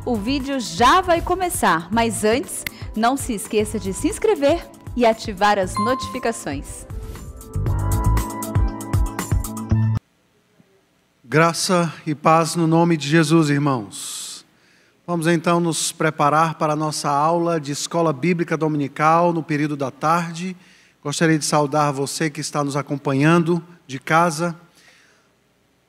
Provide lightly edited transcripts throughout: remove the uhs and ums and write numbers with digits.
O vídeo já vai começar, mas antes, não se esqueça de se inscrever e ativar as notificações. Graça e paz no nome de Jesus, irmãos. Vamos então nos preparar para a nossa aula de Escola Bíblica Dominical no período da tarde. Gostaria de saudar você que está nos acompanhando de casa.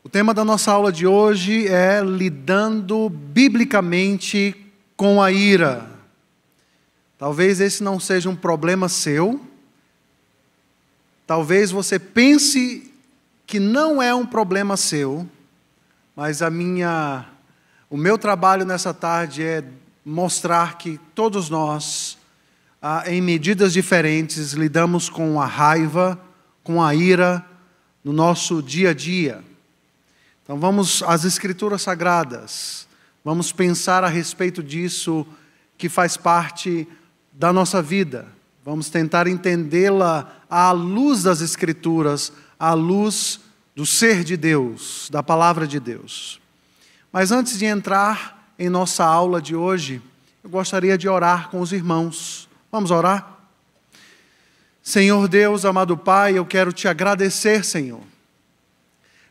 O tema da nossa aula de hoje é lidando biblicamente com a ira. Talvez esse não seja um problema seu. Talvez você pense que não é um problema seu, mas o meu trabalho nessa tarde é mostrar que todos nós, em medidas diferentes, lidamos com a raiva, com a ira no nosso dia a dia. Então vamos às Escrituras Sagradas, vamos pensar a respeito disso que faz parte da nossa vida. Vamos tentar entendê-la à luz das Escrituras, à luz do ser de Deus, da palavra de Deus. Mas antes de entrar em nossa aula de hoje, eu gostaria de orar com os irmãos. Vamos orar? Senhor Deus, amado Pai, eu quero te agradecer, Senhor,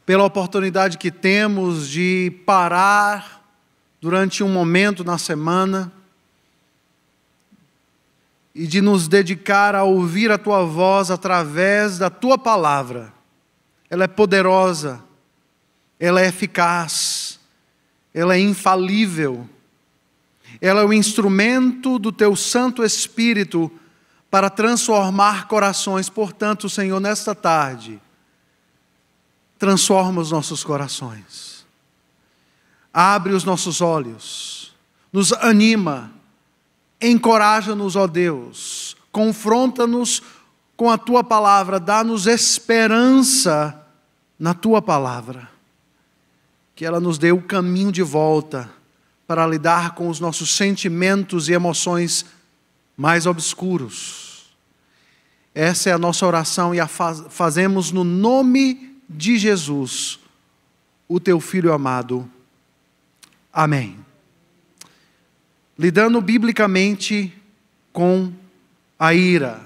pela oportunidade que temos de parar durante um momento na semana e de nos dedicar a ouvir a Tua voz através da Tua palavra. Ela é poderosa, ela é eficaz, ela é infalível. Ela é o instrumento do Teu Santo Espírito para transformar corações. Portanto, Senhor, nesta tarde, transforma os nossos corações. Abre os nossos olhos, nos anima, encoraja-nos, ó Deus, confronta-nos com a Tua palavra, dá-nos esperança na Tua palavra, que ela nos dê o caminho de volta para lidar com os nossos sentimentos e emoções mais obscuros. Essa é a nossa oração e a fazemos no nome de Jesus, o Teu Filho amado. Amém. Lidando biblicamente com a ira.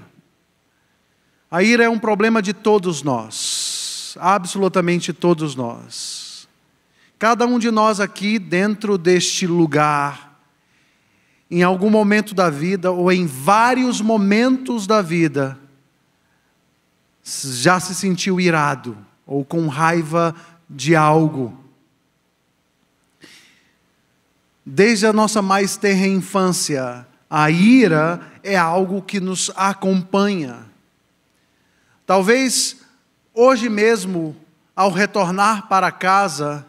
A ira é um problema de todos nós, absolutamente todos nós. Cada um de nós aqui dentro deste lugar, em algum momento da vida ou em vários momentos da vida, já se sentiu irado ou com raiva de algo. Desde a nossa mais tenra infância, a ira é algo que nos acompanha. Talvez hoje mesmo, ao retornar para casa,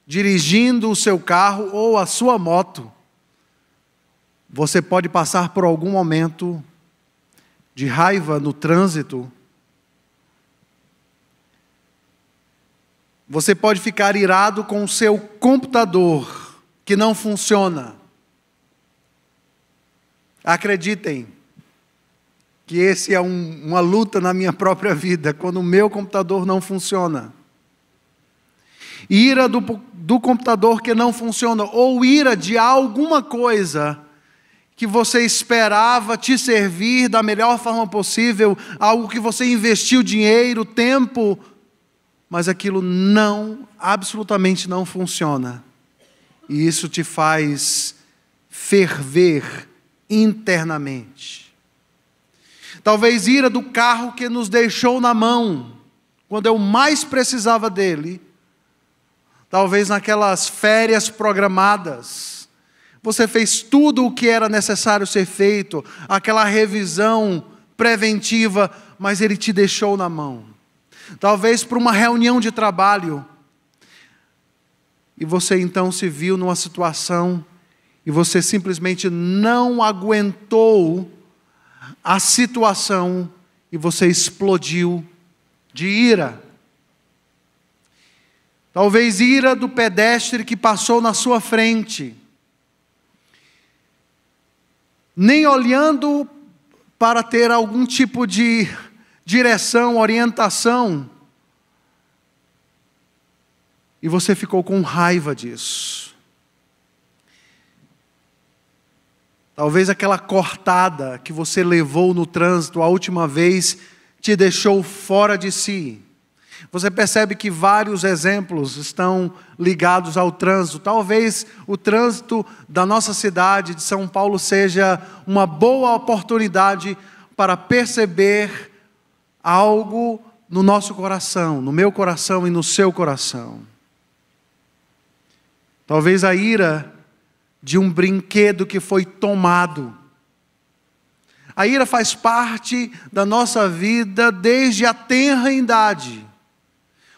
dirigindo o seu carro ou a sua moto, você pode passar por algum momento de raiva no trânsito. Você pode ficar irado com o seu computador, que não funciona. Acreditem que esse é uma luta na minha própria vida, quando o meu computador não funciona. Ira do computador que não funciona, ou ira de alguma coisa que você esperava te servir da melhor forma possível, algo que você investiu dinheiro, tempo, mas aquilo absolutamente não funciona. E isso te faz ferver internamente. Talvez ira do carro que nos deixou na mão, quando eu mais precisava dele. Talvez naquelas férias programadas, você fez tudo o que era necessário ser feito, aquela revisão preventiva, mas ele te deixou na mão. Talvez para uma reunião de trabalho, e você então se viu numa situação, e você simplesmente não aguentou a situação, e você explodiu de ira. Talvez ira do pedestre que passou na sua frente, nem olhando para ter algum tipo de direção, orientação, e você ficou com raiva disso. Talvez aquela cortada que você levou no trânsito a última vez te deixou fora de si. Você percebe que vários exemplos estão ligados ao trânsito. Talvez o trânsito da nossa cidade de São Paulo seja uma boa oportunidade para perceber algo no nosso coração, no meu coração e no seu coração. Talvez a ira de um brinquedo que foi tomado. A ira faz parte da nossa vida desde a tenra idade.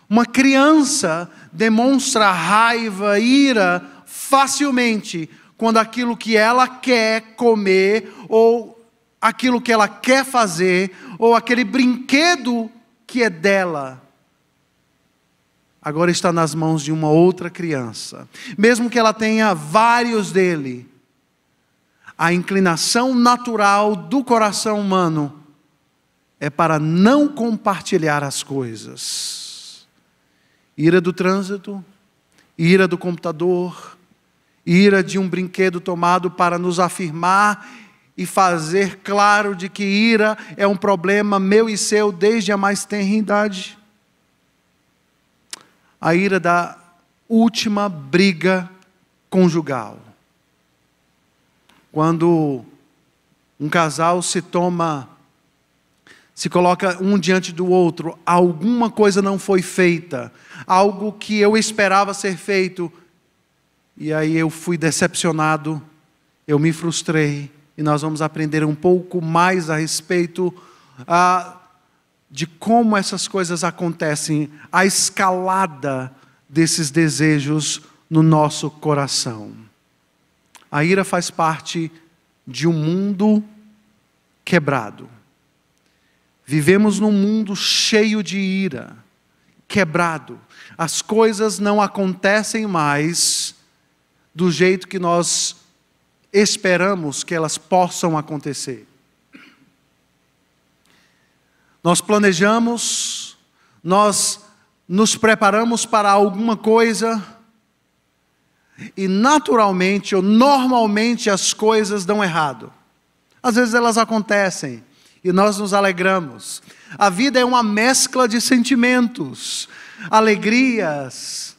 Uma criança demonstra raiva, ira, facilmente, quando aquilo que ela quer comer, ou aquilo que ela quer fazer, ou aquele brinquedo que é dela, agora está nas mãos de uma outra criança. Mesmo que ela tenha vários dele, a inclinação natural do coração humano é para não compartilhar as coisas. Ira do trânsito, ira do computador, ira de um brinquedo tomado para nos afirmar e fazer claro de que ira é um problema meu e seu desde a mais tenra idade. A ira da última briga conjugal. Quando um casal se coloca um diante do outro, alguma coisa não foi feita, algo que eu esperava ser feito, e aí eu fui decepcionado, eu me frustrei, e nós vamos aprender um pouco mais a respeito de como essas coisas acontecem, a escalada desses desejos no nosso coração. A ira faz parte de um mundo quebrado. Vivemos num mundo cheio de ira, quebrado. As coisas não acontecem mais do jeito que nós esperamos que elas possam acontecer. Nós planejamos, nós nos preparamos para alguma coisa e naturalmente ou normalmente as coisas dão errado. Às vezes elas acontecem e nós nos alegramos. A vida é uma mescla de sentimentos, alegrias,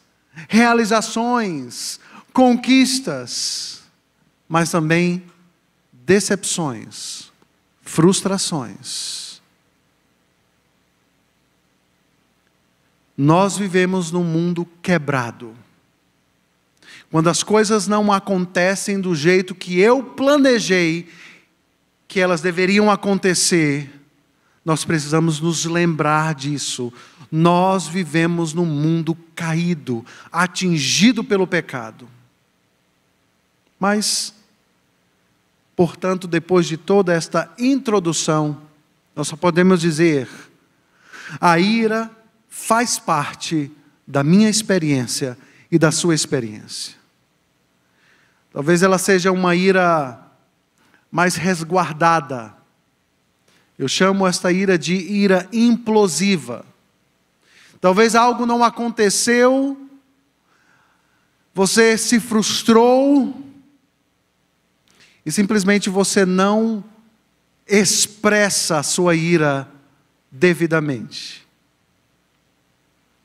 realizações, conquistas, mas também decepções, frustrações. Nós vivemos num mundo quebrado. Quando as coisas não acontecem do jeito que eu planejei que elas deveriam acontecer, nós precisamos nos lembrar disso. Nós vivemos num mundo caído, atingido pelo pecado. Mas, portanto, depois de toda esta introdução, nós só podemos dizer: a ira faz parte da minha experiência e da sua experiência. Talvez ela seja uma ira mais resguardada. Eu chamo esta ira de ira implosiva. Talvez algo não aconteceu, você se frustrou e simplesmente você não expressa a sua ira devidamente.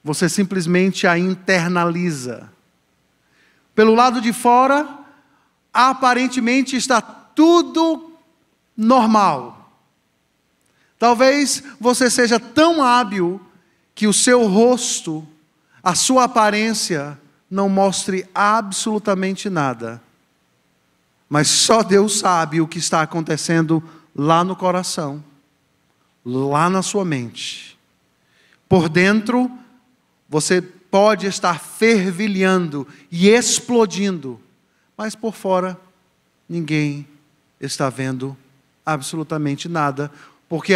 Você simplesmente a internaliza. Pelo lado de fora, aparentemente está tudo normal. Talvez você seja tão hábil que o seu rosto, a sua aparência, não mostre absolutamente nada. Mas só Deus sabe o que está acontecendo lá no coração, lá na sua mente. Por dentro, você pode estar fervilhando e explodindo, mas por fora, ninguém está vendo absolutamente nada, porque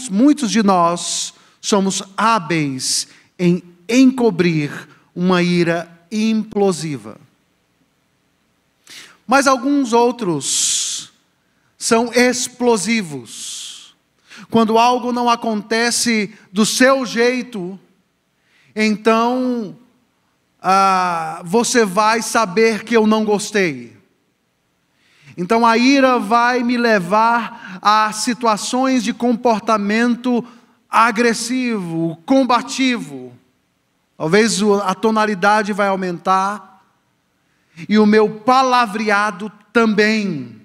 muitos de nós somos hábeis em encobrir uma ira implosiva. Mas alguns outros são explosivos. Quando algo não acontece do seu jeito, então você vai saber que eu não gostei. Então a ira vai me levar a situações de comportamento agressivo, combativo. Talvez a tonalidade vai aumentar e o meu palavreado também.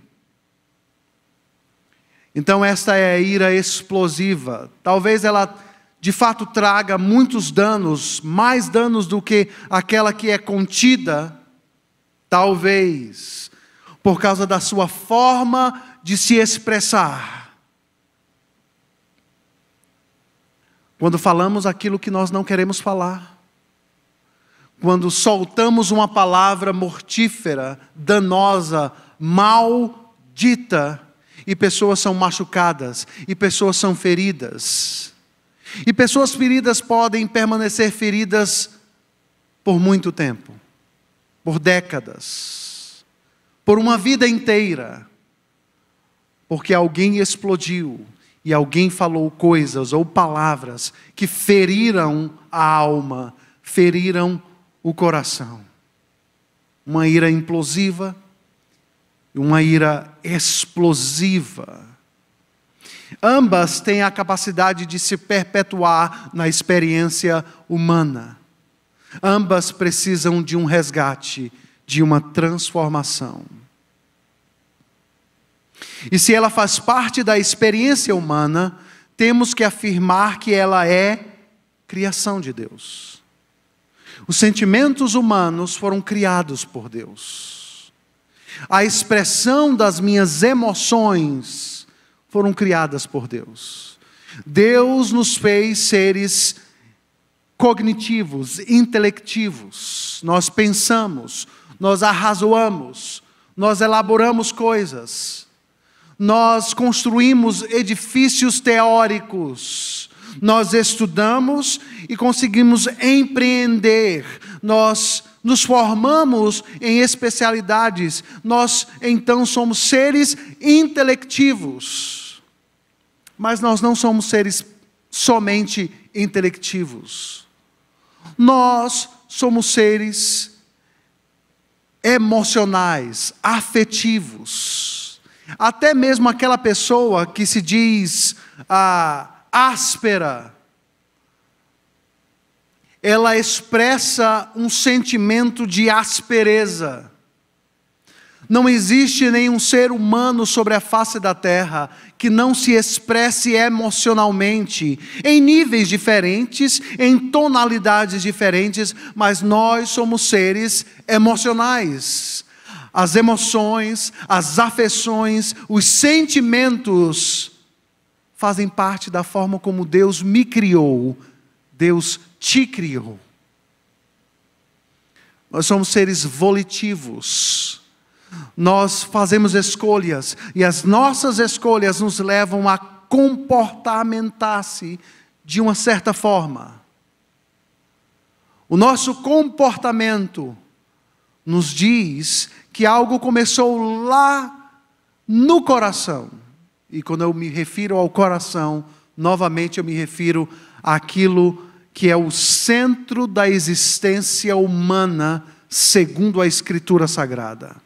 Então esta é a ira explosiva. Talvez ela de fato traga muitos danos, mais danos do que aquela que é contida, talvez, por causa da sua forma de se expressar. Quando falamos aquilo que nós não queremos falar, quando soltamos uma palavra mortífera, danosa, maldita, e pessoas são machucadas, e pessoas são feridas. E pessoas feridas podem permanecer feridas por muito tempo, por décadas, por uma vida inteira, porque alguém explodiu e alguém falou coisas ou palavras que feriram a alma, feriram o coração. Uma ira implosiva, uma ira explosiva. Ambas têm a capacidade de se perpetuar na experiência humana. Ambas precisam de um resgate, de uma transformação. E se ela faz parte da experiência humana, temos que afirmar que ela é criação de Deus. Os sentimentos humanos foram criados por Deus. A expressão das minhas emoções foram criadas por Deus. Deus nos fez seres cognitivos, intelectivos. Nós pensamos, nós arrazoamos, nós elaboramos coisas. Nós construímos edifícios teóricos. Nós estudamos e conseguimos empreender. Nós nos formamos em especialidades. Nós, então, somos seres intelectivos. Mas nós não somos seres somente intelectivos. Nós somos seres emocionais, afetivos. Até mesmo aquela pessoa que se diz áspera, ela expressa um sentimento de aspereza. Não existe nenhum ser humano sobre a face da terra que não se expresse emocionalmente, em níveis diferentes, em tonalidades diferentes, mas nós somos seres emocionais. As emoções, as afeições, os sentimentos fazem parte da forma como Deus me criou. Deus te criou. Nós somos seres volitivos. Nós fazemos escolhas e as nossas escolhas nos levam a comportamentar-se de uma certa forma. O nosso comportamento nos diz que algo começou lá no coração. E quando eu me refiro ao coração, novamente eu me refiro àquilo que é o centro da existência humana, segundo a Escritura Sagrada.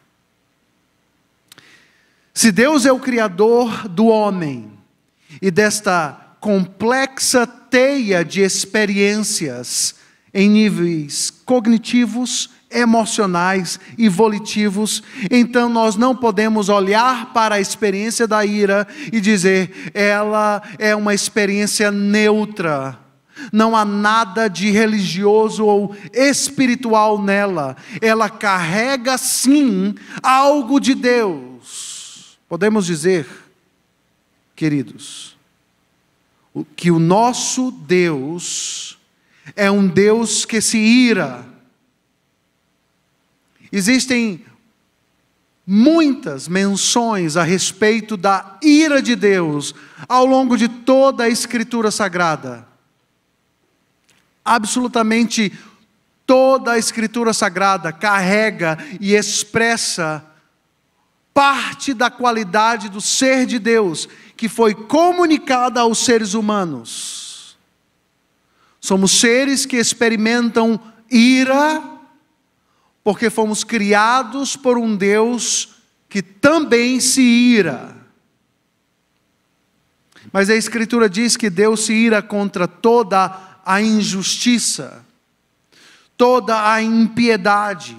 Se Deus é o Criador do homem e desta complexa teia de experiências em níveis cognitivos, emocionais e volitivos, então nós não podemos olhar para a experiência da ira e dizer, ela é uma experiência neutra. Não há nada de religioso ou espiritual nela. Ela carrega sim algo de Deus. Podemos dizer, queridos, que o nosso Deus é um Deus que se ira. Existem muitas menções a respeito da ira de Deus ao longo de toda a Escritura Sagrada. Absolutamente toda a Escritura Sagrada carrega e expressa parte da qualidade do ser de Deus que foi comunicada aos seres humanos. Somos seres que experimentam ira porque fomos criados por um Deus que também se ira. Mas a Escritura diz que Deus se ira contra toda a injustiça, toda a impiedade.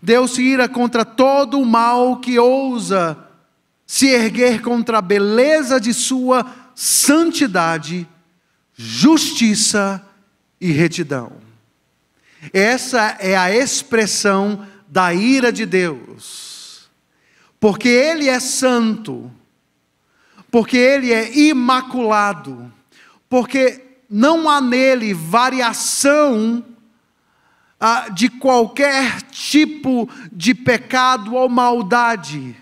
Deus se ira contra todo o mal que ousa se erguer contra a beleza de sua santidade, justiça e retidão. Essa é a expressão da ira de Deus. Porque Ele é santo, porque Ele é imaculado, porque não há nele variação de qualquer tipo de pecado ou maldade.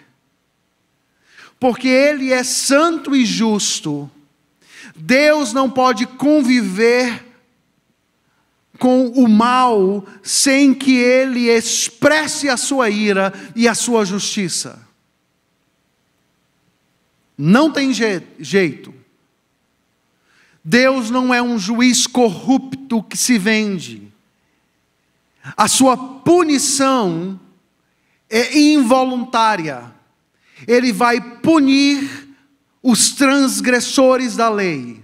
Porque Ele é santo e justo. Deus não pode conviver com o mal sem que Ele expresse a sua ira e a sua justiça. Não tem jeito. Deus não é um juiz corrupto que se vende. A sua punição é involuntária. Ele vai punir os transgressores da lei.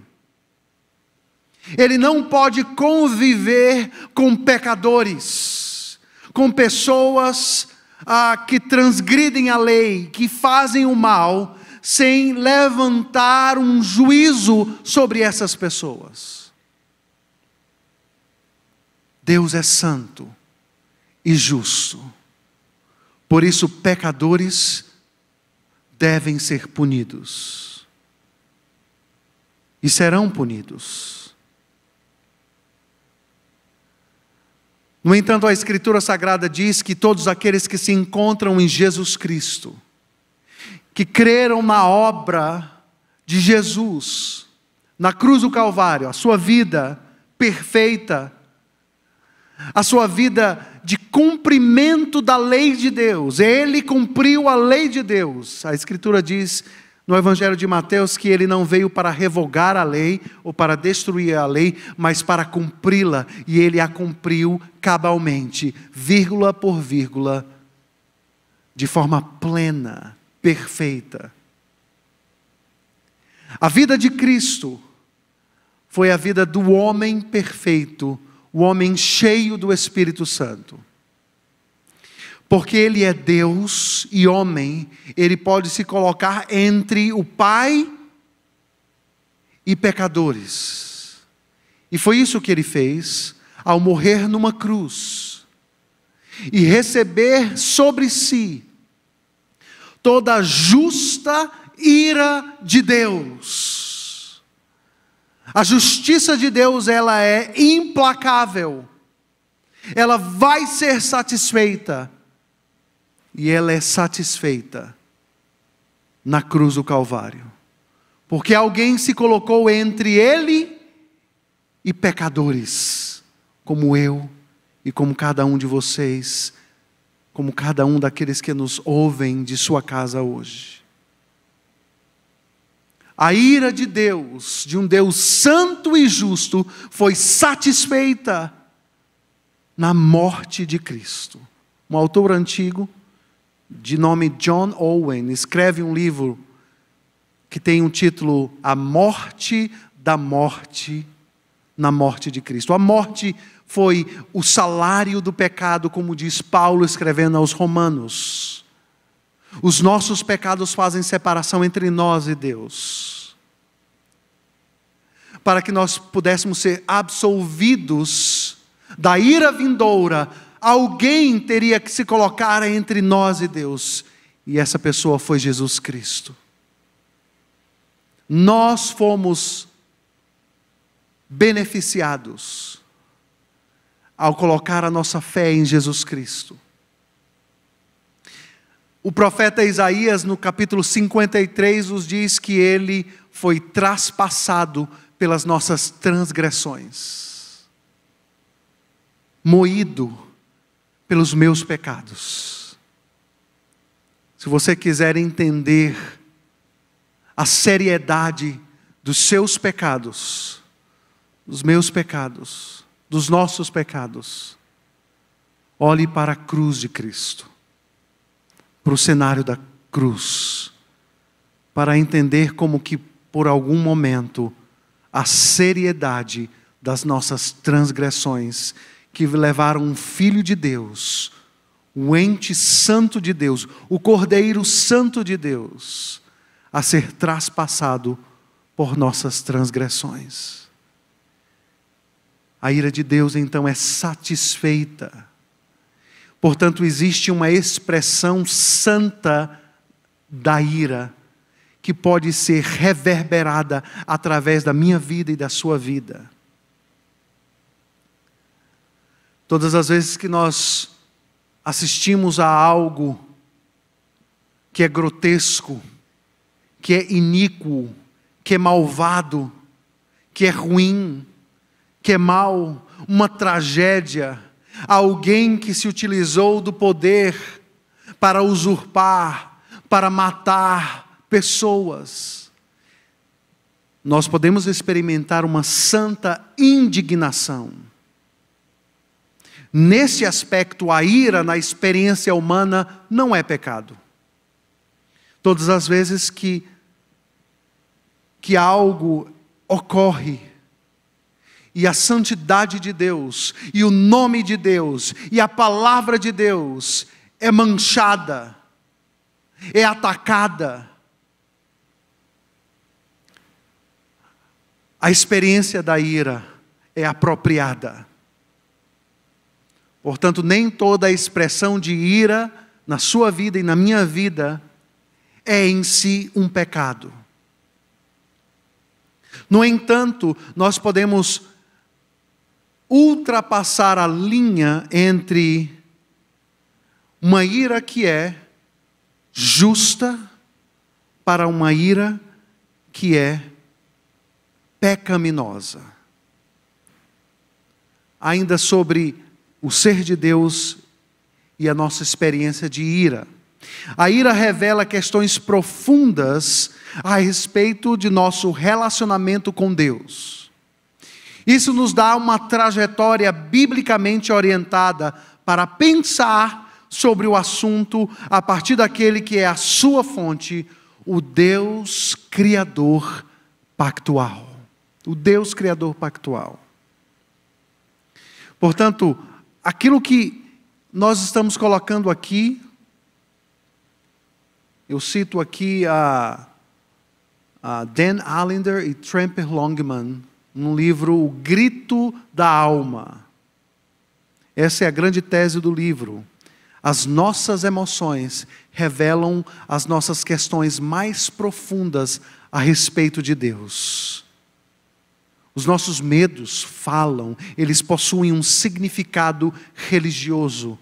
Ele não pode conviver com pecadores, com pessoas que transgridem a lei, que fazem o mal, sem levantar um juízo sobre essas pessoas. Deus é santo e justo. Por isso, pecadores devem ser punidos. E serão punidos. No entanto, a Escritura Sagrada diz que todos aqueles que se encontram em Jesus Cristo, que creram na obra de Jesus, na cruz do Calvário, a sua vida perfeita, a sua vida de cumprimento da lei de Deus. Ele cumpriu a lei de Deus. A Escritura diz no Evangelho de Mateus que Ele não veio para revogar a lei ou para destruir a lei, mas para cumpri-la. E Ele a cumpriu cabalmente, vírgula por vírgula, de forma plena, perfeita. A vida de Cristo foi a vida do homem perfeito, o homem cheio do Espírito Santo. Porque Ele é Deus e homem, Ele pode se colocar entre o Pai e pecadores. E foi isso que Ele fez ao morrer numa cruz e receber sobre si toda a justa ira de Deus. A justiça de Deus, ela é implacável. Ela vai ser satisfeita. E ela é satisfeita na cruz do Calvário. Porque alguém se colocou entre Ele e pecadores, como eu e como cada um de vocês, como cada um daqueles que nos ouvem de sua casa hoje. A ira de Deus, de um Deus santo e justo, foi satisfeita na morte de Cristo. Um autor antigo, de nome John Owen, escreve um livro que tem um título: A Morte da Morte na Morte de Cristo. A morte foi o salário do pecado, como diz Paulo escrevendo aos Romanos. Os nossos pecados fazem separação entre nós e Deus. Para que nós pudéssemos ser absolvidos da ira vindoura, alguém teria que se colocar entre nós e Deus. E essa pessoa foi Jesus Cristo. Nós fomos beneficiados ao colocar a nossa fé em Jesus Cristo. O profeta Isaías, no capítulo 53, nos diz que Ele foi traspassado pelas nossas transgressões, moído pelos meus pecados. Se você quiser entender a seriedade dos seus pecados, dos meus pecados, dos nossos pecados, olhe para a cruz de Cristo. para o cenário da cruz, para entender como que por algum momento a seriedade das nossas transgressões que levaram um Filho de Deus, o ente santo de Deus, o Cordeiro Santo de Deus, a ser traspassado por nossas transgressões. A ira de Deus então é satisfeita. Portanto, existe uma expressão santa da ira que pode ser reverberada através da minha vida e da sua vida. Todas as vezes que nós assistimos a algo que é grotesco, que é iníquo, que é malvado, que é ruim, que é mal, uma tragédia, alguém que se utilizou do poder para usurpar, para matar pessoas, nós podemos experimentar uma santa indignação. Nesse aspecto, a ira na experiência humana não é pecado. Todas as vezes que algo ocorre, e a santidade de Deus, e o nome de Deus, e a palavra de Deus é manchada, é atacada, a experiência da ira é apropriada. Portanto, nem toda a expressão de ira na sua vida e na minha vida é em si um pecado. No entanto, nós podemos ultrapassar a linha entre uma ira que é justa para uma ira que é pecaminosa. Ainda sobre o ser de Deus e a nossa experiência de ira. A ira revela questões profundas a respeito de nosso relacionamento com Deus. Isso nos dá uma trajetória biblicamente orientada para pensar sobre o assunto a partir daquele que é a sua fonte, o Deus Criador pactual. O Deus Criador pactual. Portanto, aquilo que nós estamos colocando aqui, eu cito aqui a Dan Allender e Tremper Longman, no livro O Grito da Alma. Essa é a grande tese do livro. As nossas emoções revelam as nossas questões mais profundas a respeito de Deus. Os nossos medos falam, eles possuem um significado religioso.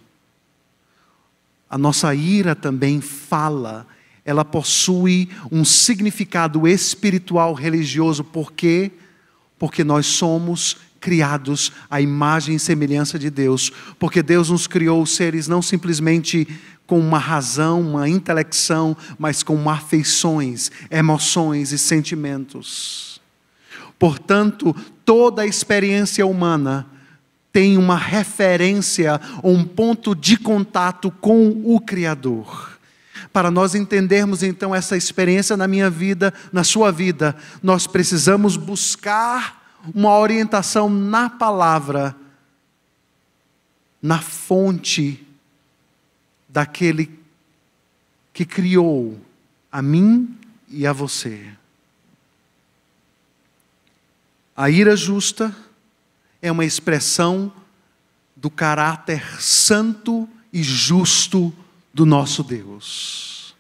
A nossa ira também fala, ela possui um significado espiritual religioso. Por quê? Porque nós somos criados à imagem e semelhança de Deus. Porque Deus nos criou seres não simplesmente com uma razão, uma intelecção, mas com afeições, emoções e sentimentos. Portanto, toda a experiência humana tem uma referência, um ponto de contato com o Criador. Para nós entendermos então essa experiência na minha vida, na sua vida, nós precisamos buscar uma orientação na palavra, na fonte daquele que criou a mim e a você. A ira justa é uma expressão do caráter santo e justo do nosso Deus.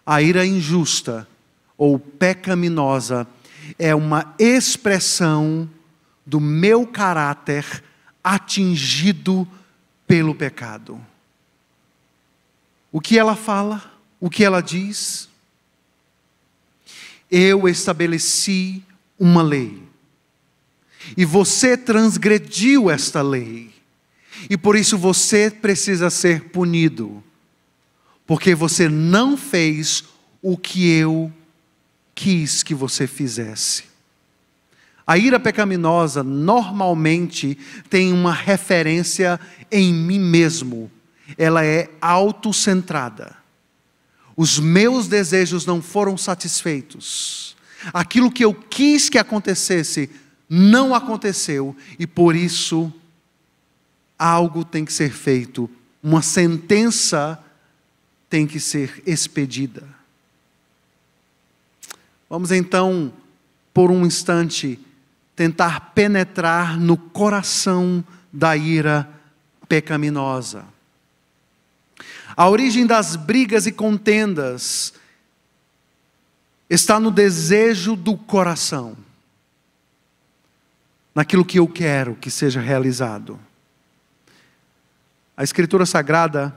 A ira injusta ou pecaminosa é uma expressão do meu caráter atingido pelo pecado. O que ela fala? O que ela diz? Eu estabeleci uma lei. E você transgrediu esta lei. E por isso você precisa ser punido. Porque você não fez o que eu quis que você fizesse. A ira pecaminosa normalmente tem uma referência em mim mesmo. Ela é autocentrada. Os meus desejos não foram satisfeitos. Aquilo que eu quis que acontecesse, não aconteceu. E por isso, algo tem que ser feito. Uma sentença tem que ser expedida. Vamos então, por um instante, tentar penetrar no coração da ira pecaminosa. A origem das brigas e contendas está no desejo do coração, naquilo que eu quero que seja realizado. A Escritura Sagrada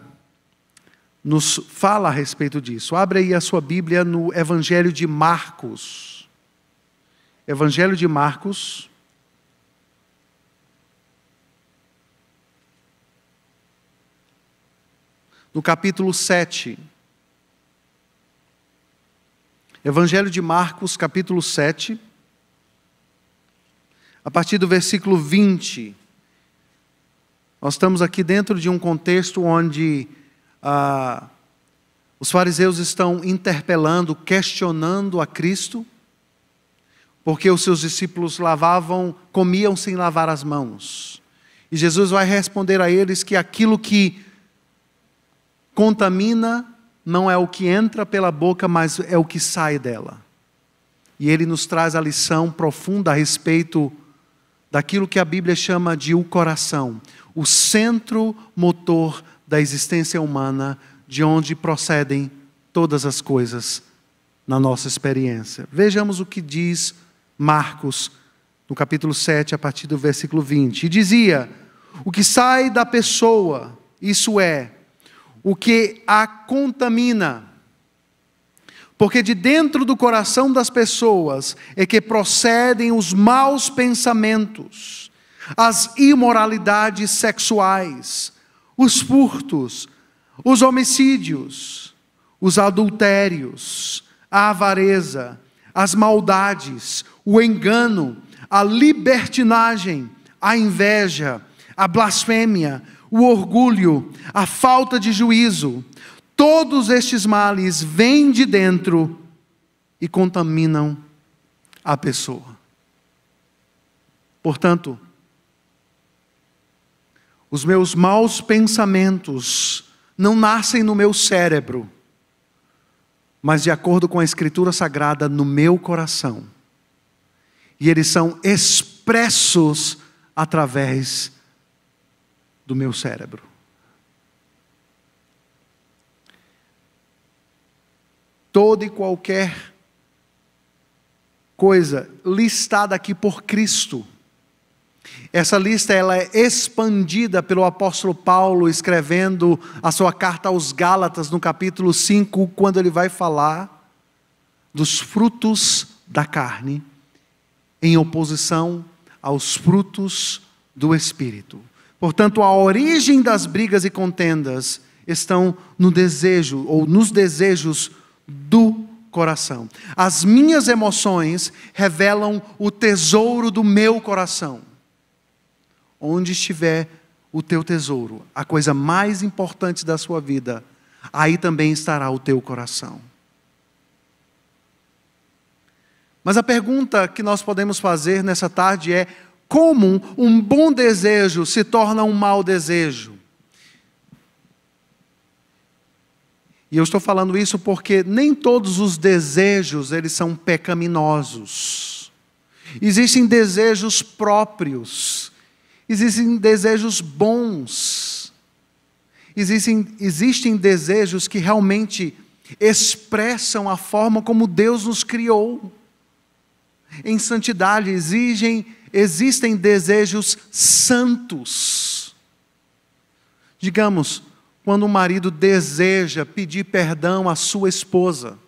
nos fala a respeito disso. Abre aí a sua Bíblia no Evangelho de Marcos. Evangelho de Marcos. No capítulo 7. Evangelho de Marcos, capítulo 7. A partir do versículo 20. Nós estamos aqui dentro de um contexto onde os fariseus estão interpelando, questionando a Cristo, porque os seus discípulos comiam sem lavar as mãos. E Jesus vai responder a eles que aquilo que contamina não é o que entra pela boca, mas é o que sai dela. E ele nos traz a lição profunda a respeito daquilo que a Bíblia chama de o coração, o centro motor da existência humana, de onde procedem todas as coisas na nossa experiência. Vejamos o que diz Marcos, no capítulo 7, a partir do versículo 20. E dizia: o que sai da pessoa, isso é, o que a contamina, porque de dentro do coração das pessoas é que procedem os maus pensamentos, as imoralidades sexuais, os furtos, os homicídios, os adultérios, a avareza, as maldades, o engano, a libertinagem, a inveja, a blasfêmia, o orgulho, a falta de juízo. Todos estes males vêm de dentro e contaminam a pessoa. Portanto, os meus maus pensamentos não nascem no meu cérebro, mas de acordo com a Escritura Sagrada, no meu coração. E eles são expressos através do meu cérebro. Toda e qualquer coisa listada aqui por Cristo. Essa lista ela é expandida pelo apóstolo Paulo, escrevendo a sua carta aos Gálatas, no capítulo 5, quando ele vai falar dos frutos da carne, em oposição aos frutos do Espírito. Portanto, a origem das brigas e contendas estão no desejo, ou nos desejos do coração. As minhas emoções revelam o tesouro do meu coração. Onde estiver o teu tesouro, a coisa mais importante da sua vida, aí também estará o teu coração. Mas a pergunta que nós podemos fazer nessa tarde é: como um bom desejo se torna um mau desejo? E eu estou falando isso porque nem todos os desejos eles são pecaminosos. Existem desejos próprios. Existem desejos bons. Existem desejos que realmente expressam a forma como Deus nos criou. Em santidade existem desejos santos. Digamos, quando um marido deseja pedir perdão à sua esposa,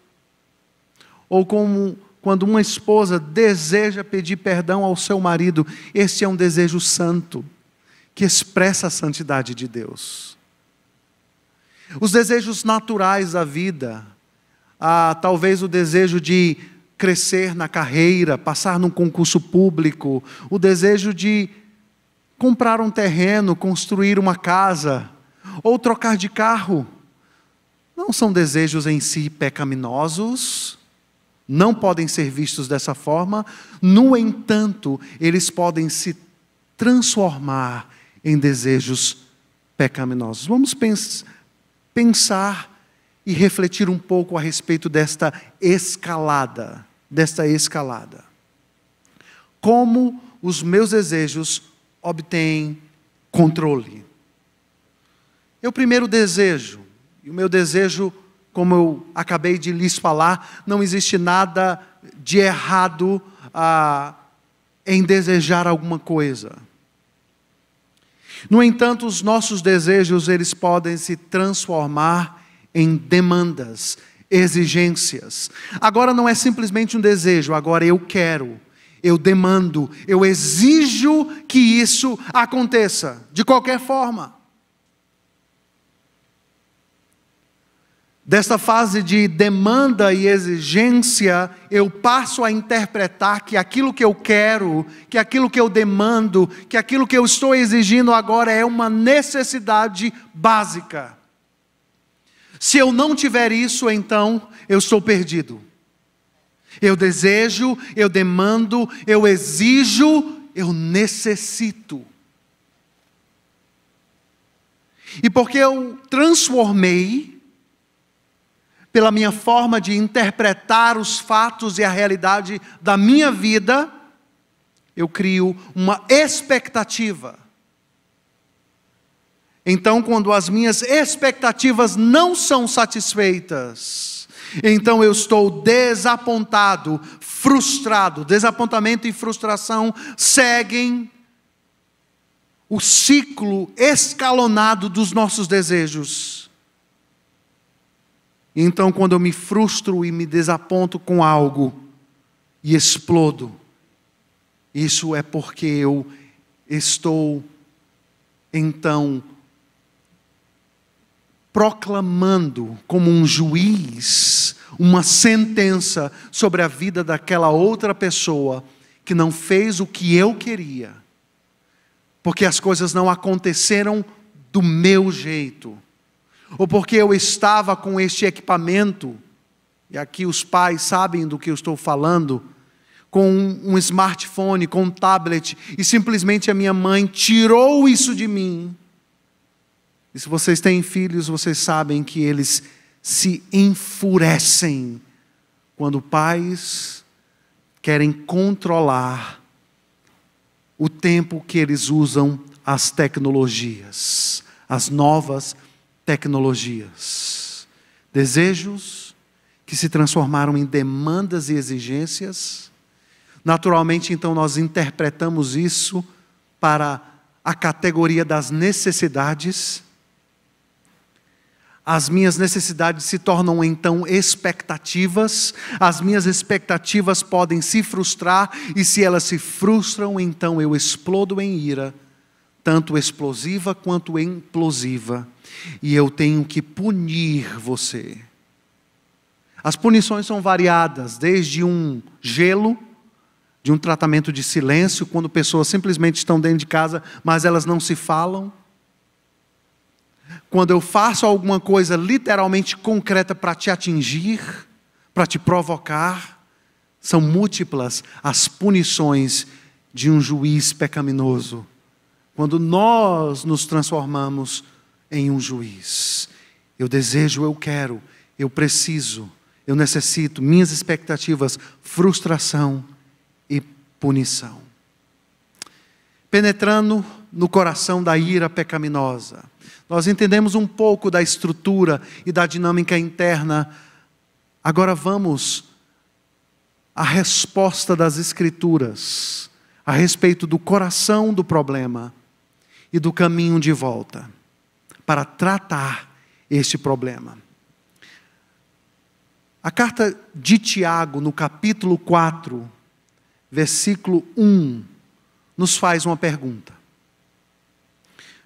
ou quando uma esposa deseja pedir perdão ao seu marido, esse é um desejo santo, que expressa a santidade de Deus. Os desejos naturais da vida, talvez o desejo de crescer na carreira, passar num concurso público, o desejo de comprar um terreno, construir uma casa, ou trocar de carro. não são desejos em si pecaminosos, não podem ser vistos dessa forma. No entanto, eles podem se transformar em desejos pecaminosos. Vamos pensar e refletir um pouco a respeito desta escalada. Como os meus desejos obtêm controle? Eu primeiro desejo, e o meu desejo, como eu acabei de lhes falar, não existe nada de errado em desejar alguma coisa. No entanto, os nossos desejos, eles podem se transformar em demandas, exigências. Agora não é simplesmente um desejo, agora eu quero, eu demando, eu exijo que isso aconteça, de qualquer forma. Desta fase de demanda e exigência, eu passo a interpretar que aquilo que eu quero, que aquilo que eu demando, que aquilo que eu estou exigindo agora é uma necessidade básica. Se eu não tiver isso, então eu estou perdido. Eu desejo, eu demando, eu exijo, eu necessito. E porque eu transformei, pela minha forma de interpretar os fatos e a realidade da minha vida, eu crio uma expectativa. Então, quando as minhas expectativas não são satisfeitas, então eu estou desapontado, frustrado. Desapontamento e frustração seguem o ciclo escalonado dos nossos desejos. Então, quando eu me frustro e me desaponto com algo e explodo, isso é porque eu estou, então, proclamando como um juiz uma sentença sobre a vida daquela outra pessoa que não fez o que eu queria, porque as coisas não aconteceram do meu jeito. Ou porque eu estava com este equipamento, e aqui os pais sabem do que eu estou falando, com um smartphone, com um tablet, e simplesmente a minha mãe tirou isso de mim. E se vocês têm filhos, vocês sabem que eles se enfurecem quando pais querem controlar o tempo que eles usam as tecnologias, as novas tecnologias. Desejos que se transformaram em demandas e exigências. Naturalmente, então, nós interpretamos isso para a categoria das necessidades. As minhas necessidades se tornam, então, expectativas. As minhas expectativas podem se frustrar, e se elas se frustram, então eu explodo em ira, tanto explosiva quanto implosiva. E eu tenho que punir você. As punições são variadas, desde um gelo, de um tratamento de silêncio, quando pessoas simplesmente estão dentro de casa, mas elas não se falam. Quando eu faço alguma coisa literalmente concreta para te atingir, para te provocar, são múltiplas as punições de um juiz pecaminoso. Quando nós nos transformamos em um juiz. Eu desejo, eu quero, eu preciso, eu necessito, minhas expectativas, frustração e punição. Penetrando no coração da ira pecaminosa, nós entendemos um pouco da estrutura e da dinâmica interna. Agora vamos à resposta das Escrituras a respeito do coração do problema e do caminho de volta para tratar este problema. A carta de Tiago, no capítulo 4, versículo 1, nos faz uma pergunta.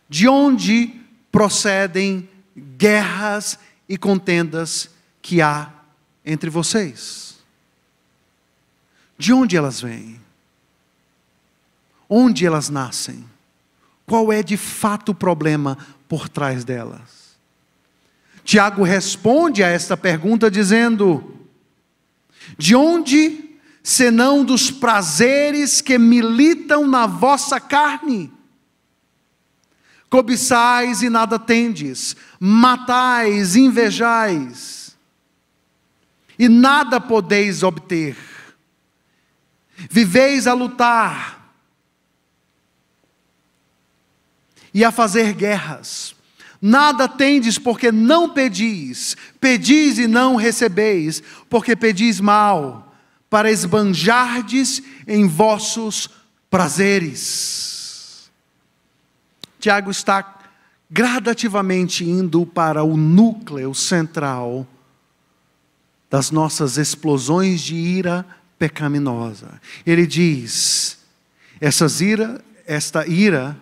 De onde procedem guerras e contendas que há entre vocês? De onde elas vêm? Onde elas nascem? Qual é de fato o problema por trás delas? Tiago responde a esta pergunta dizendo: de onde, senão dos prazeres que militam na vossa carne? Cobiçais e nada tendes, matais, invejais, e nada podeis obter. Viveis a lutar e a fazer guerras. Nada tendes porque não pedis. Pedis e não recebeis, porque pedis mal, para esbanjardes em vossos prazeres. Tiago está gradativamente indo para o núcleo central das nossas explosões de ira pecaminosa. Ele diz: esta ira,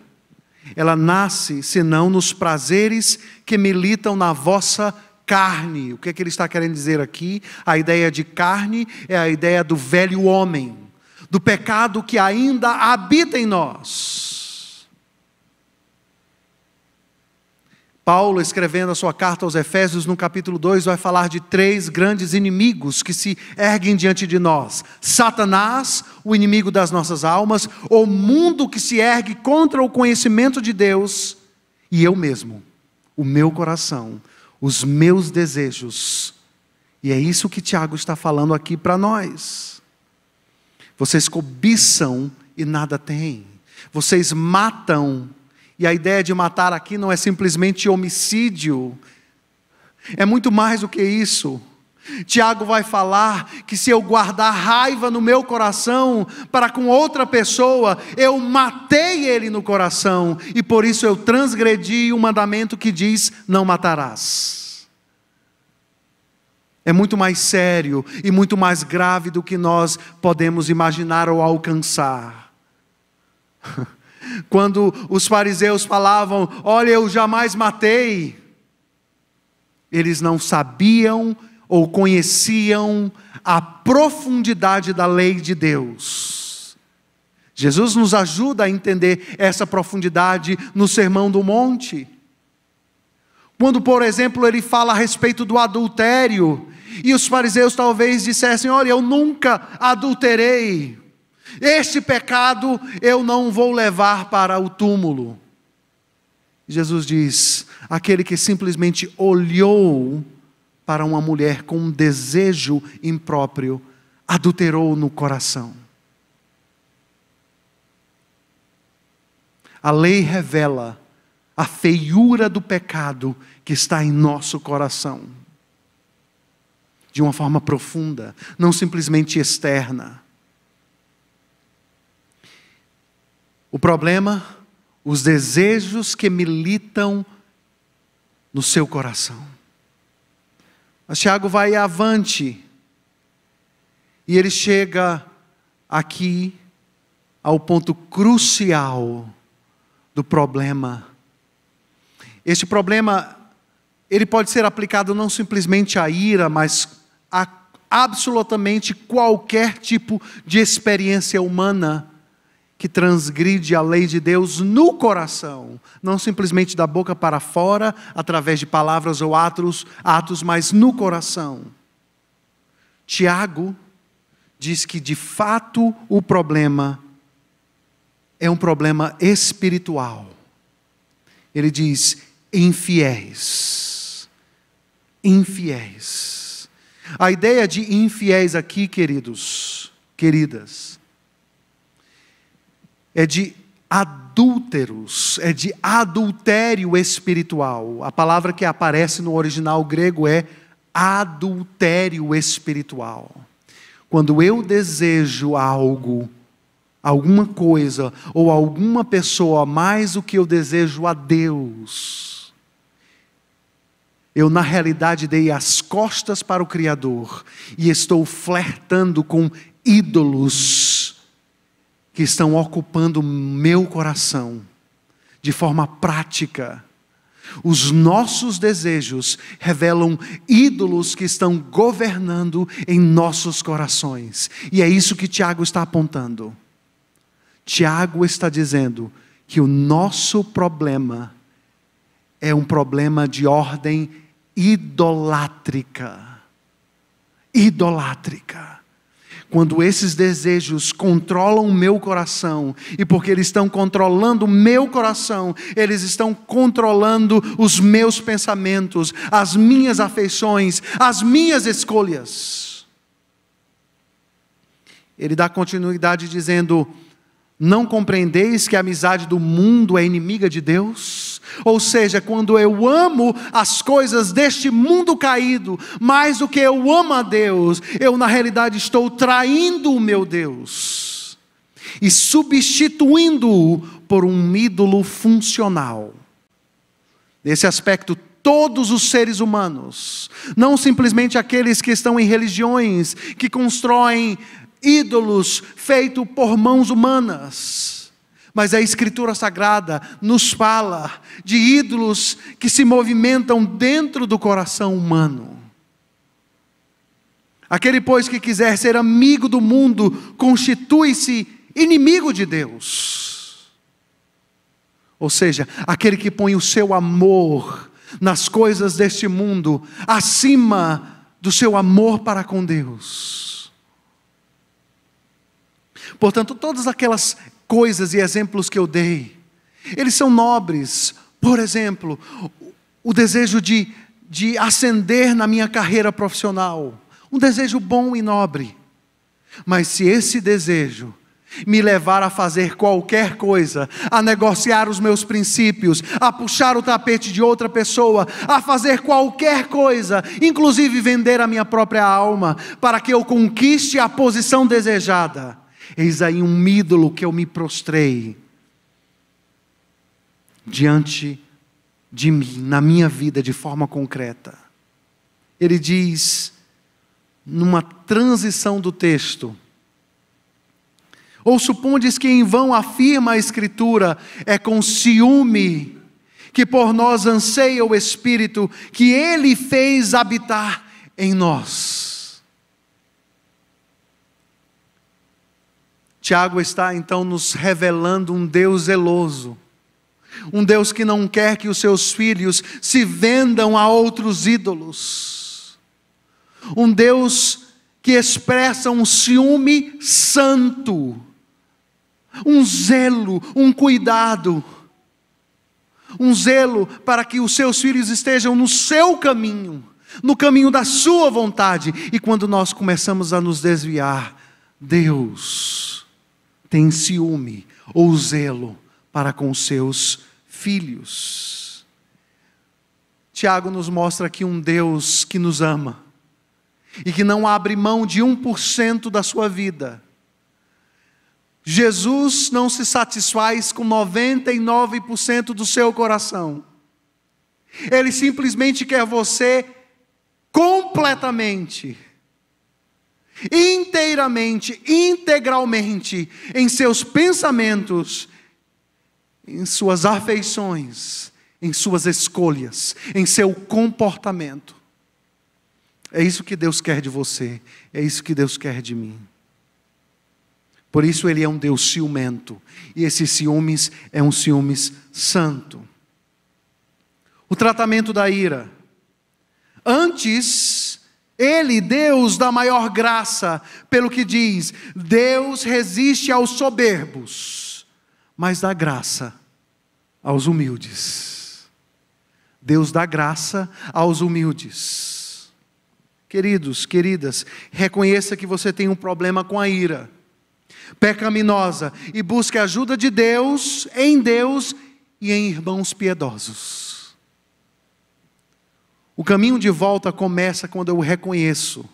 ela nasce senão nos prazeres que militam na vossa carne. O que é que ele está querendo dizer aqui? A ideia de carne é a ideia do velho homem, do pecado que ainda habita em nós. Paulo, escrevendo a sua carta aos Efésios, no capítulo 2, vai falar de 3 grandes inimigos que se erguem diante de nós: Satanás, o inimigo das nossas almas; o mundo que se ergue contra o conhecimento de Deus; e eu mesmo, o meu coração, os meus desejos. E é isso que Tiago está falando aqui para nós. Vocês cobiçam e nada têm. Vocês matam. E a ideia de matar aqui não é simplesmente homicídio, é muito mais do que isso. Tiago vai falar que se eu guardar raiva no meu coração para com outra pessoa, eu matei ele no coração, e por isso eu transgredi o mandamento que diz: não matarás. É muito mais sério e muito mais grave do que nós podemos imaginar ou alcançar. Quando os fariseus falavam: olha, eu jamais matei, eles não sabiam ou conheciam a profundidade da lei de Deus. Jesus nos ajuda a entender essa profundidade no Sermão do Monte. Quando, por exemplo, ele fala a respeito do adultério, e os fariseus talvez dissessem: olha, eu nunca adulterei, este pecado eu não vou levar para o túmulo. Jesus diz: aquele que simplesmente olhou para uma mulher com um desejo impróprio, adulterou no coração. A lei revela a feiura do pecado que está em nosso coração, de uma forma profunda, não simplesmente externa. O problema, os desejos que militam no seu coração. Mas Tiago vai avante, e ele chega aqui ao ponto crucial do problema. Este problema, ele pode ser aplicado não simplesmente à ira, mas a absolutamente qualquer tipo de experiência humana que transgride a lei de Deus no coração, não simplesmente da boca para fora, através de palavras ou atos, mas no coração. Tiago diz que de fato o problema é um problema espiritual. Ele diz: infiéis. Infiéis. A ideia de infiéis aqui, queridos, queridas, é de adúlteros, é de adultério espiritual. A palavra que aparece no original grego é adultério espiritual. Quando eu desejo algo, alguma coisa ou alguma pessoa mais do que eu desejo a Deus, eu na realidade dei as costas para o Criador e estou flertando com ídolos que estão ocupando meu coração de forma prática. Os nossos desejos revelam ídolos que estão governando em nossos corações. E é isso que Tiago está apontando. Tiago está dizendo que o nosso problema é um problema de ordem idolátrica. Idolátrica. Quando esses desejos controlam o meu coração, e porque eles estão controlando o meu coração, eles estão controlando os meus pensamentos, as minhas afeições, as minhas escolhas. Ele dá continuidade dizendo: não compreendeis que a amizade do mundo é inimiga de Deus? Ou seja, quando eu amo as coisas deste mundo caído, mais do que eu amo a Deus, eu na realidade estou traindo o meu Deus e substituindo-o por um ídolo funcional. Nesse aspecto, todos os seres humanos, não simplesmente aqueles que estão em religiões, que constroem ídolos feitos por mãos humanas, mas a Escritura Sagrada nos fala de ídolos que se movimentam dentro do coração humano. Aquele, pois, que quiser ser amigo do mundo, constitui-se inimigo de Deus. Ou seja, aquele que põe o seu amor nas coisas deste mundo acima do seu amor para com Deus. Portanto, todas aquelas coisas e exemplos que eu dei, eles são nobres. Por exemplo, o desejo de ascender na minha carreira profissional, um desejo bom e nobre. Mas se esse desejo me levar a fazer qualquer coisa, a negociar os meus princípios, a puxar o tapete de outra pessoa, a fazer qualquer coisa, inclusive vender a minha própria alma, para que eu conquiste a posição desejada, eis aí um ídolo que eu me prostrei diante de mim, na minha vida, de forma concreta. Ele diz, numa transição do texto: ou supondes que em vão afirma a Escritura, é com ciúme que por nós anseia o Espírito que Ele fez habitar em nós. Tiago está então nos revelando um Deus zeloso, um Deus que não quer que os seus filhos se vendam a outros ídolos, um Deus que expressa um ciúme santo, um zelo, um cuidado, um zelo para que os seus filhos estejam no seu caminho, no caminho da sua vontade. E quando nós começamos a nos desviar, Deus tem ciúme ou zelo para com os seus filhos. Tiago nos mostra aqui um Deus que nos ama e que não abre mão de 1% da sua vida. Jesus não se satisfaz com 99% do seu coração. Ele simplesmente quer você completamente, inteiramente, integralmente, em seus pensamentos, em suas afeições, em suas escolhas, em seu comportamento. É isso que Deus quer de você, é isso que Deus quer de mim. Por isso Ele é um Deus ciumento, e esse ciúmes é um ciúmes santo. O tratamento da ira. Antes, Ele, Deus da maior graça, pelo que diz, Deus resiste aos soberbos, mas dá graça aos humildes. Deus dá graça aos humildes. Queridos, queridas, reconheça que você tem um problema com a ira pecaminosa e busque a ajuda de Deus e em irmãos piedosos. O caminho de volta começa quando eu reconheço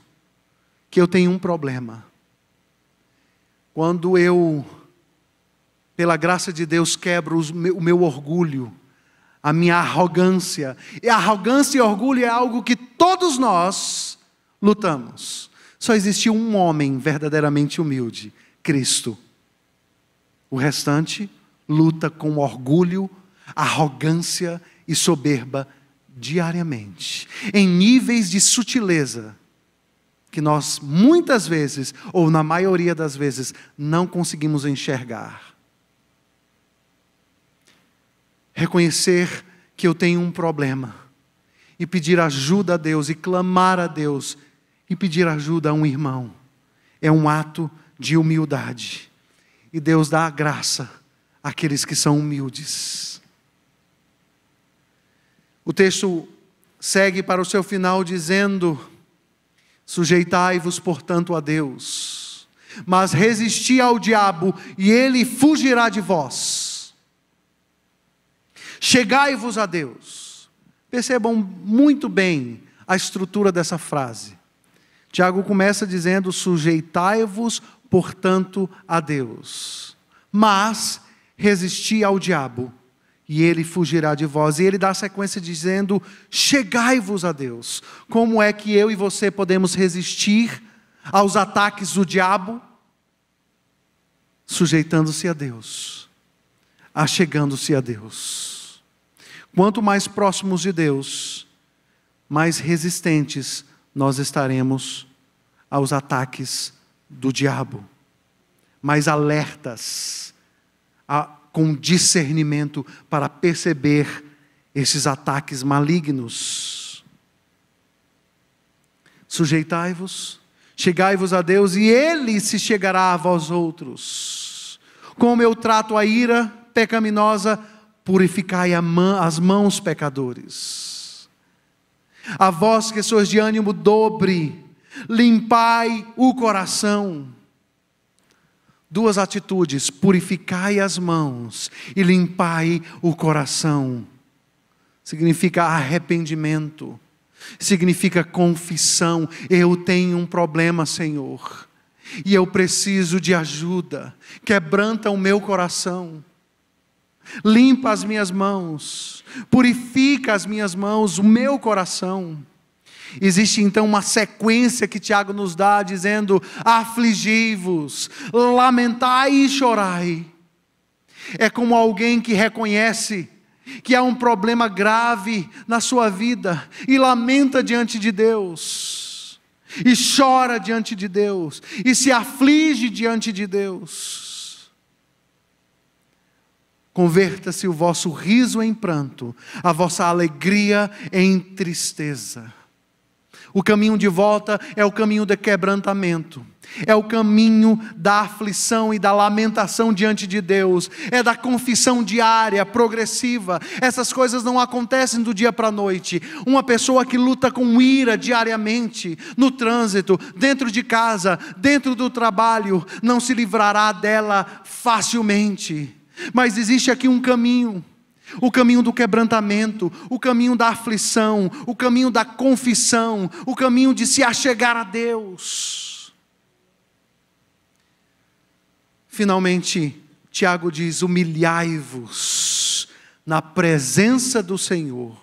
que eu tenho um problema. Quando eu, pela graça de Deus, quebro o meu orgulho, a minha arrogância. E arrogância e orgulho é algo que todos nós lutamos. Só existe um homem verdadeiramente humilde: Cristo. O restante luta com orgulho, arrogância e soberba diariamente, em níveis de sutileza que nós muitas vezes, ou na maioria das vezes, não conseguimos enxergar. Reconhecer que eu tenho um problema e pedir ajuda a Deus, e clamar a Deus, e pedir ajuda a um irmão. É um ato de humildade. E Deus dá a graça àqueles que são humildes. O texto segue para o seu final dizendo: sujeitai-vos, portanto, a Deus, mas resisti ao diabo, e ele fugirá de vós. Chegai-vos a Deus. Percebam muito bem a estrutura dessa frase. Tiago começa dizendo: sujeitai-vos, portanto, a Deus, mas resisti ao diabo, e ele fugirá de vós. E ele dá a sequência dizendo: chegai-vos a Deus. Como é que eu e você podemos resistir aos ataques do diabo? Sujeitando-se a Deus, achegando-se a Deus. Quanto mais próximos de Deus, mais resistentes nós estaremos aos ataques do diabo, mais alertas, com discernimento para perceber esses ataques malignos. Sujeitai-vos, chegai-vos a Deus, e Ele se chegará a vós outros. Como eu trato a ira pecaminosa, purificai as mãos, pecadores. A vós que sois de ânimo dobre, limpai o coração. Duas atitudes: purificai as mãos e limpai o coração. Significa arrependimento, significa confissão. Eu tenho um problema, Senhor, e eu preciso de ajuda. Quebranta o meu coração, limpa as minhas mãos, purifica as minhas mãos, o meu coração. Existe então uma sequência que Tiago nos dá, dizendo: afligi-vos, lamentai e chorai. É como alguém que reconhece que há um problema grave na sua vida, e lamenta diante de Deus, e chora diante de Deus, e se aflige diante de Deus. Converta-se o vosso riso em pranto, a vossa alegria em tristeza. O caminho de volta é o caminho do quebrantamento, é o caminho da aflição e da lamentação diante de Deus, é da confissão diária, progressiva. Essas coisas não acontecem do dia para a noite. Uma pessoa que luta com ira diariamente, no trânsito, dentro de casa, dentro do trabalho, não se livrará dela facilmente. Mas existe aqui um caminho. O caminho do quebrantamento, o caminho da aflição, o caminho da confissão, o caminho de se achegar a Deus. Finalmente, Tiago diz: humilhai-vos na presença do Senhor.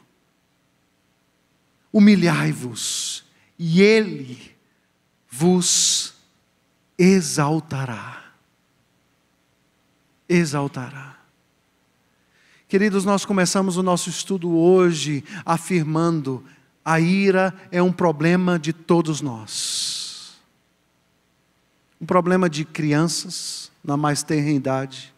Humilhai-vos, e Ele vos exaltará. Exaltará. Queridos, nós começamos o nosso estudo hoje afirmando: a ira é um problema de todos nós. Um problema de crianças na mais tenra idade.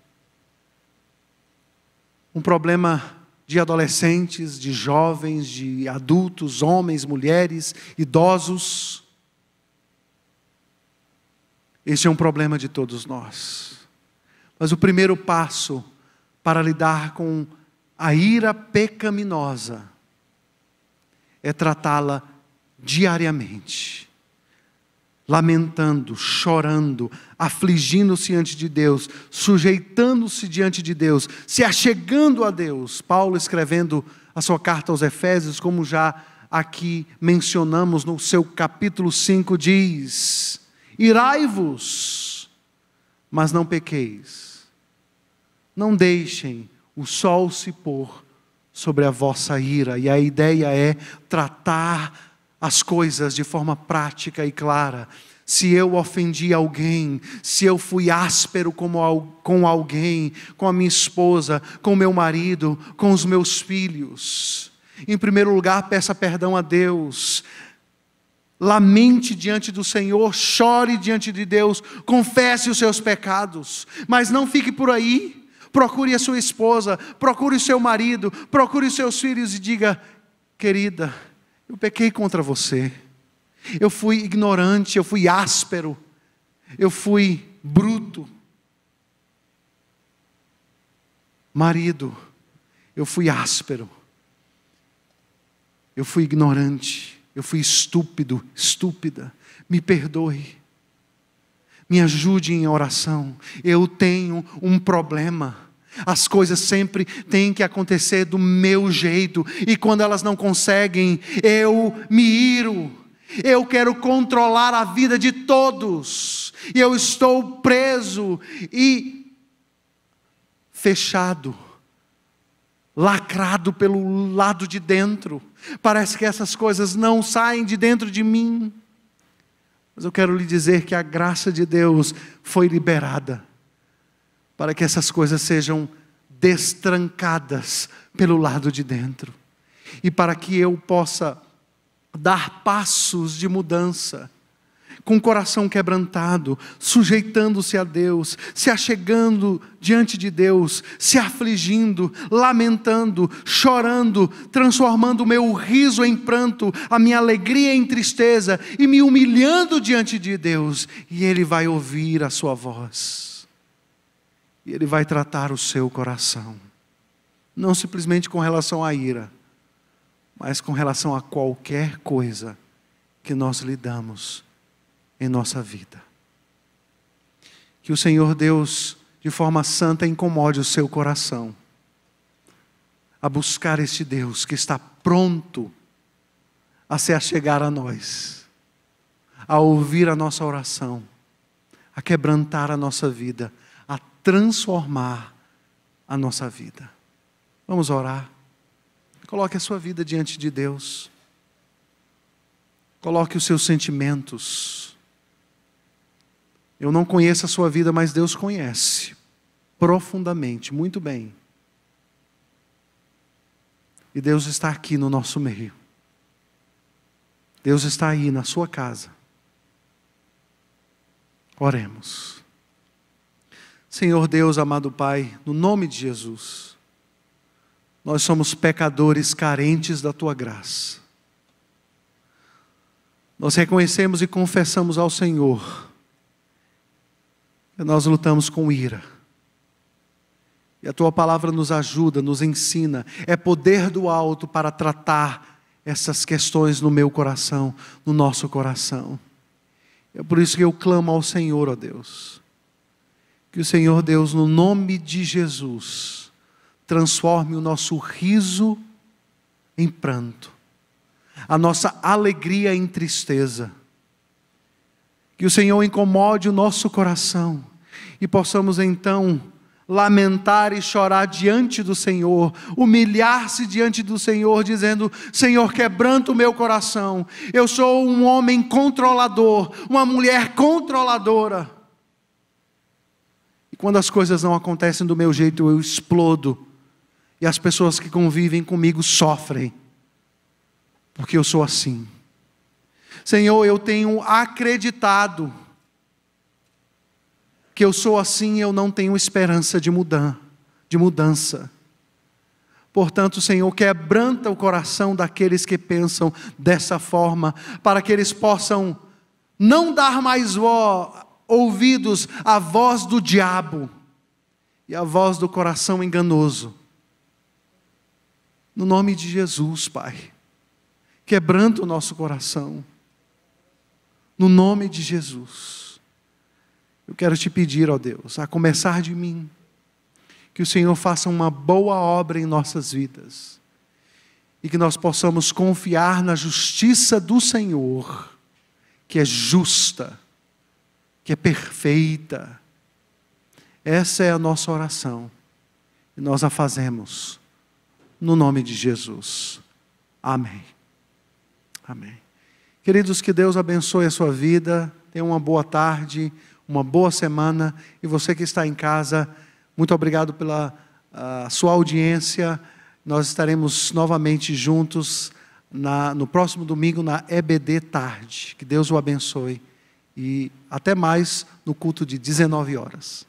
Um problema de adolescentes, de jovens, de adultos, homens, mulheres, idosos. Esse é um problema de todos nós. Mas o primeiro passo para lidar com a ira pecaminosa é tratá-la diariamente, lamentando, chorando, afligindo-se diante de Deus, sujeitando-se diante de Deus, se achegando a Deus. Paulo, escrevendo a sua carta aos Efésios, como já aqui mencionamos no seu capítulo 5, diz: irai-vos, mas não pequeis. Não deixem o sol se pôr sobre a vossa ira. E a ideia é tratar as coisas de forma prática e clara. Se eu ofendi alguém, se eu fui áspero com alguém, com a minha esposa, com o meu marido, com os meus filhos, em primeiro lugar, peça perdão a Deus. Lamente diante do Senhor, chore diante de Deus, confesse os seus pecados, mas não fique por aí. Procure a sua esposa, procure o seu marido, procure os seus filhos e diga: querida, eu pequei contra você. Eu fui ignorante, eu fui áspero, eu fui bruto. Marido, eu fui áspero, eu fui ignorante, eu fui estúpido, estúpida. Me perdoe, me ajude em oração. Eu tenho um problema. As coisas sempre têm que acontecer do meu jeito, e quando elas não conseguem, eu me iro. Eu quero controlar a vida de todos, e eu estou preso e fechado, lacrado pelo lado de dentro. Parece que essas coisas não saem de dentro de mim. Mas eu quero lhe dizer que a graça de Deus foi liberada para que essas coisas sejam destrancadas pelo lado de dentro, e para que eu possa dar passos de mudança, com o coração quebrantado, sujeitando-se a Deus, se achegando diante de Deus, se afligindo, lamentando, chorando, transformando o meu riso em pranto, a minha alegria em tristeza, e me humilhando diante de Deus, e Ele vai ouvir a sua voz, e Ele vai tratar o seu coração, não simplesmente com relação à ira, mas com relação a qualquer coisa que nós lidamos em nossa vida. Que o Senhor Deus, de forma santa, incomode o seu coração a buscar este Deus que está pronto a se achegar a nós, a ouvir a nossa oração, a quebrantar a nossa vida, a transformar a nossa vida. Vamos orar. Coloque a sua vida diante de Deus. Coloque os seus sentimentos. Eu não conheço a sua vida, mas Deus conhece profundamente, muito bem. E Deus está aqui no nosso meio. Deus está aí na sua casa. Oremos. Senhor Deus, amado Pai, no nome de Jesus, nós somos pecadores carentes da Tua graça. Nós reconhecemos e confessamos ao Senhor que nós lutamos com ira. E a Tua palavra nos ajuda, nos ensina. É poder do alto para tratar essas questões no meu coração, no nosso coração. É por isso que eu clamo ao Senhor, ó Deus. Que o Senhor Deus, no nome de Jesus, transforme o nosso riso em pranto, a nossa alegria em tristeza. Que o Senhor incomode o nosso coração e possamos então lamentar e chorar diante do Senhor, humilhar-se diante do Senhor, dizendo: Senhor, quebranta o meu coração. Eu sou um homem controlador, uma mulher controladora. E quando as coisas não acontecem do meu jeito, eu explodo. E as pessoas que convivem comigo sofrem, porque eu sou assim. Senhor, eu tenho acreditado que eu sou assim e eu não tenho esperança de mudança. Portanto, Senhor, quebranta o coração daqueles que pensam dessa forma, para que eles possam não dar mais ouvidos à voz do diabo e à voz do coração enganoso. No nome de Jesus, Pai, quebranta o nosso coração. No nome de Jesus, eu quero te pedir, ó Deus, a começar de mim, que o Senhor faça uma boa obra em nossas vidas, e que nós possamos confiar na justiça do Senhor, que é justa, que é perfeita. Essa é a nossa oração, e nós a fazemos no nome de Jesus. Amém. Amém. Queridos, que Deus abençoe a sua vida. Tenha uma boa tarde, uma boa semana. E você que está em casa, muito obrigado pela sua audiência. Nós estaremos novamente juntos no próximo domingo na EBD Tarde. Que Deus o abençoe. E até mais no culto de 19 horas.